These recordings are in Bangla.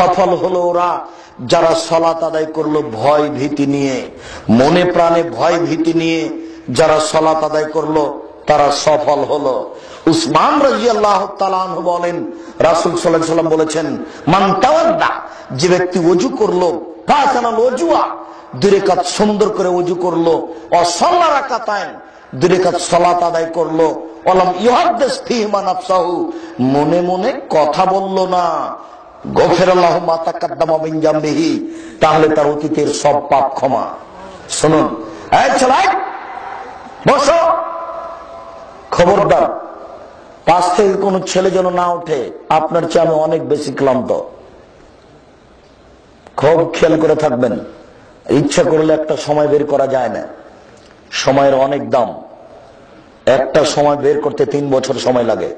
সফল হলো ওরা যারা সালাত আদায় করলো ভয় ভীতি নিয়ে, মনে প্রাণে ভয় ভীতি নিয়ে যারা সালাত আদায় করলো তারা সফল হলো। উসমান রাদিয়াল্লাহু তাআলা আনহু বলেন, রাসূল সাল্লাল্লাহু আলাইহি ওয়াসাল্লাম বলেছেন, মান তাওয়াদ্দা, যে ব্যক্তি ওযু করলো, ফাসানাল ওযুয়া, দুই রাকাত সুন্দর করে ওযু করলো, ও সাল্লা রাকাতাইন, দুই রাকাত সালাত আদায় করলো, ওয়ালাম ইউহাদ্দিস ফীহিমা নাফসাহু, মনে মনে কথা বললো না, গফিরাল্লাহু মা তাকাদ্দামা মিন জামবিহি, তাহলে তার অতীতের সব পাপ ক্ষমা। শুনুন, এই চলাই বসো, খবরদার পাশ থেকে কোন ছেলে যেন না ওঠে, আপনার চেয়ে আমি অনেক বেশি ক্লান্ত। খুব খেয়াল করে থাকবেন, ইচ্ছা করলে একটা সময় বের করা যায় না, সময়ের অনেক দাম। একটা সময় বের করতে 3 বছর সময় লাগে।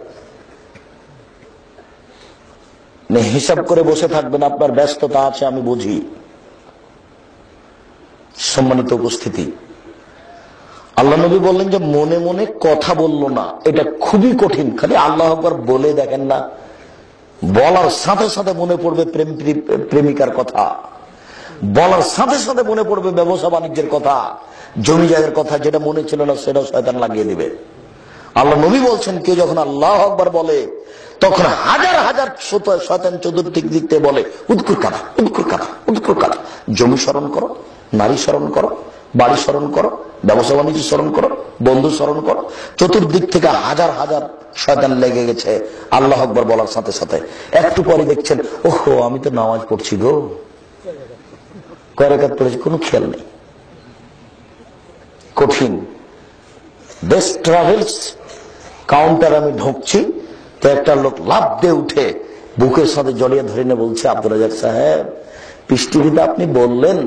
হিসাব করে বসে থাকবেন, আপনার ব্যস্ততা আছে আমি বুঝি। সম্মানিত উপস্থিতি, আল্লাহ নবী বললেন যে মনে মনে কথা বললো না, এটা খুবই কঠিন। খালি আল্লাহ আকবার বলে দেখেন না, বলার সাথে সাথে মনে পড়বে প্রেমিকার কথা, বলার সাথে সাথে মনে পড়বে ব্যবসা বাণিজ্যের কথা, জমি জায়গার কথা, যেটা মনে ছিল না সেটা শয়তান লাগিয়ে দিবে। আল্লাহ নবী বলছেন, কেউ যখন আল্লাহ আকবার বলে তখন হাজার হাজার শয়তান চতুর্দিক দিক থেকে বলে, উদকুর কারা, উদকুর কারা, উদকুর কারা। জমি স্মরণ করো, নারী স্মরণ করো, বাড়ি স্মরণ করো, ব্যবসা বাণিজ্য স্মরণ করো, বন্ধু স্মরণ করো। চতুর্দিক থেকে হাজার হাজার শয়তান লেগে গেছে আল্লাহ আকবার বলার সাথে সাথে। একটু পরে দেখছেন, ওহো আমি তো নামাজ পড়ছি গো, কয় রাকাত পড়েছি, কোনো খেয়াল নেই। কঠিন। বেস্ট ট্রাভেলস কাউন্টার আমি ঢুকছি, তো একটা লোক লাফ দিয়ে উঠে বুকের সাথে জড়িয়ে ধরে নিয়ে বলছে, আব্দুর রাজ্জাক সাহেব, পিস টিভিতে আপনি বললেন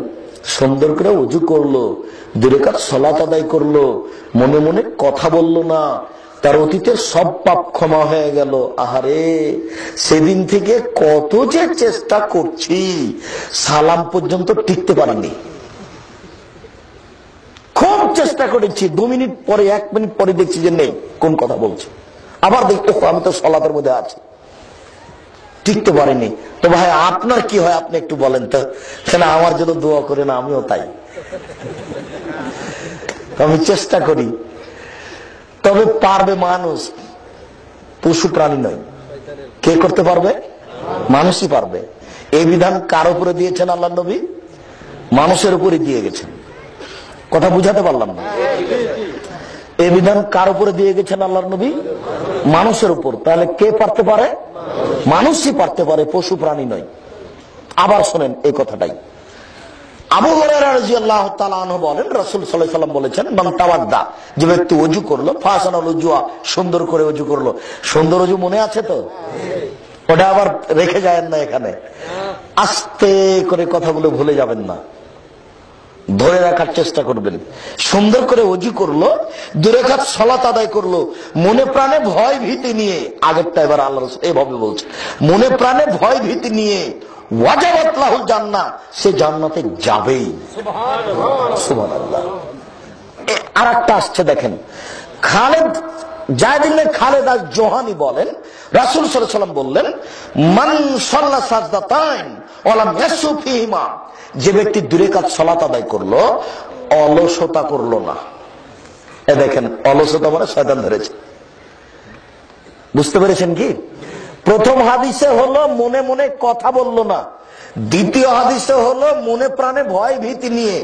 সুন্দর করে ওযু করলো, 2 রাকাত সালাত আদায় করলো, মনে মনে কথা বললো না, তার অতীতের সব পাপ ক্ষমা হয়ে গেল। আহারে, সেদিন থেকে কত যে চেষ্টা করছি, সালাম পর্যন্ত টিকতে পারিনি। খুব চেষ্টা করেছি, 2 মিনিট পরে 1 মিনিট পরে দেখছি যে নেই, কোন কথা বলছে। আবার দেখি, আমি তো সালাতের মধ্যে আছি, টিকতে পারিনি। তো ভাই আপনার কি হয় আপনি একটু বলেন তো, কেন আমার জন্য দোয়া করে না, আমিও তাই। আমি চেষ্টা করি, তবে পারবে মানুষ, পশু প্রাণী নয়। কে করতে পারবে? মানুষই পারবে। এই বিধান কার উপরে দিয়েছেন আল্লাহ নবী? মানুষের উপরে দিয়ে গেছেন। কথা বুঝাতে পারলাম না? এই বিধান কার উপরে দিয়ে গেছেন আল্লাহ নবী? মানুষের উপর। তাহলে কে পারতে পারে? মানুষই পারতে পারে, পশু প্রাণী নয়। আবার শোনেন এই কথাটাই, আবু হুরায়রা রাদিয়াল্লাহু তাআলা আনহু বলেন, রাসূল সাল্লাল্লাহু আলাইহি ওয়াসাল্লাম বলেছেন, মান তাওয়াদ্দা, যে ব্যক্তি ওযু করলো, ফাসানাল ওযুয়া, সুন্দর করে ওযু করলো। সুন্দর ওযু মনে আছে তো? ওটা আবার রেখে যায়েন না এখানে, আস্তে করে কথাগুলো ভুলে যাবেন না, ধরে রাখার চেষ্টা করবেন। সুন্দর করে ওযু করলো, 2 রাকাত সালাত আদায় করলো, মনে প্রাণে ভয় ভীতি নিয়ে, আগেরটা এবার আল্লাহ রাসূল এভাবে বলছে, মনে প্রাণে ভয় ভীতি নিয়ে, ওয়াজাবাত লাহুল জান্নাহ, সে জান্নাতে যাবেই। সুবহানাল্লাহ, সুবহানাল্লাহ। আরেকটা আসছে দেখেন, খালেদ যায়েদ ইবনে খালেদ আল জোহানি বলেন, রাসূল সাল্লাল্লাহু আলাইহি ওয়াসাল্লাম বললেন, মান সাল্লা সাজদাতাইন ওয়া লাম ইয়াসু ফীহিমা, যে ব্যক্তি 2 রাকাত সালাত আদায় করলো, অলসতা করলো না। এ দেখেন, অলসতা মানে শয়তান ধরেছে। বুঝতে পেরেছেন কি? প্রথম হাদিসে হলো মনে মনে কথা বললো না, দ্বিতীয় হাদিসে হলো মনে প্রাণে ভয় ভীতি নিয়ে,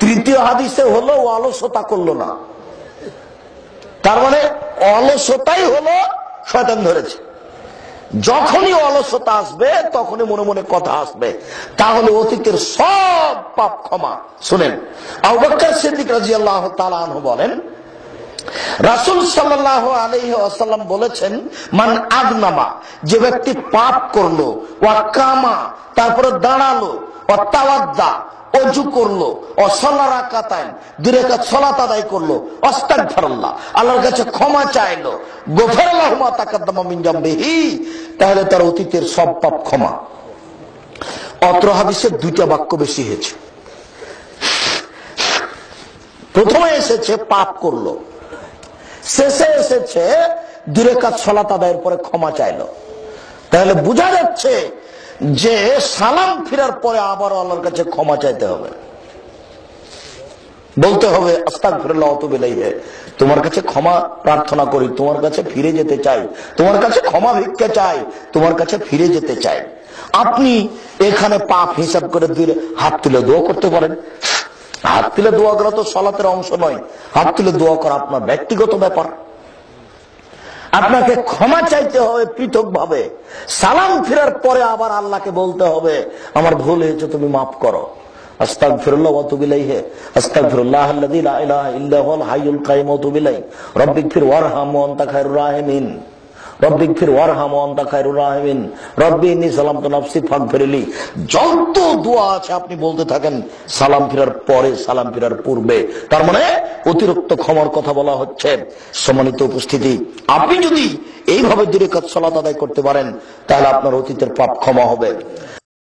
তৃতীয় হাদিসে হলো অলসতা করলো না। তার মানে অলসতাই হলো শয়তান ধরেছে। যখনই অলসতা আসবে তখনই মনে মনে কথা আসবে, তাহলে অতীতের সব পাপ ক্ষমা। শুনেন, আবু বকর সিদ্দিক রাদিয়াল্লাহু তাআলা আনহু বলেন, রাসূল সাল্লাল্লাহু আলাইহি ওয়াসাল্লাম বলেছেন, মান আগনামা, যে ব্যক্তি পাপ করলো, ওয়া কামা, তারপরে দাঁড়ালো, ওয়া তাওয়াদ্দা, ওযু করলো, ও সাল্লা রাকাতাইন, 2 রাকাত সালাত আদায় করলো, আস্তাগফিরুল্লাহ, আল্লাহর কাছে ক্ষমা চাইলো, গফিরাল্লাহু মা তাকাদ্দামা মিন জামবিহি, তাহলে তার অতীতের সব পাপ ক্ষমা। অত্র হাদিসে 2টা বাক্য বেশি হয়েছে। প্রথমে এসেছে পাপ করলো, শেষে এসেছে 2 রাকাত সালাত আদায়ের পরে ক্ষমা চাইলো। তাহলে বোঝা যাচ্ছে যে সালাম ফিরার পরে আবার আল্লাহর কাছে ক্ষমা চাইতে হবে, বলতে হবে আস্তাগফিরুল্লাহ ওয়া আতুবু ইলাইহি, তোমার কাছে ক্ষমা প্রার্থনা করি, তোমার কাছে ফিরে যেতে চাই, তোমার কাছে ক্ষমা ভিক্ষা চাই, তোমার কাছে ফিরে যেতে চাই। আপনি এখানে পাপ হিসাব করে দিলে হাত তুলে দোয়া করতে পারেন। হাত তুলে দোয়া করা তো সালাতের অংশ নয়, হাত তুলে দোয়া করা আপনার ব্যক্তিগত ব্যাপার। আপনাকে ক্ষমা চাইতে হবে পৃথক ভাবে, সালাম ফেরার পরে আবার আল্লাহকে বলতে হবে আমার ভুল হয়েছে, তুমি মাফ করো। আস্তাগফিরুল্লাহ ওয়া আতুবু ইলাইহি, আস্তাগফিরুল্লাহাল্লাযী লা ইলাহা ইল্লা হুয়াল হাইয়ুল কাইয়ুম ওয়া আতুবু ইলাইহি, রব্বিগফির ওয়ারহাম ওয়া আনতা খায়রুর রাহিমিন, রব্বিগফির ওয়ারহাম ওয়া আনতা খায়রুর রাহিমিন, রব্বি ইন্নী যালামতু নাফসি ফাগফিরলি। যত দোয়া আছে আপনি বলতে থাকেন সালাম ফেরার পরে, সালাম ফেরার পূর্বে। তার মানে অতিরিক্ত ক্ষমার কথা বলা হচ্ছে। সম্মানিত উপস্থিতি, আপনি যদি এইভাবে 2 রাকাত সালাত আদায় করতে পারেন তাহলে আপনার অতীতের পাপ ক্ষমা হবে।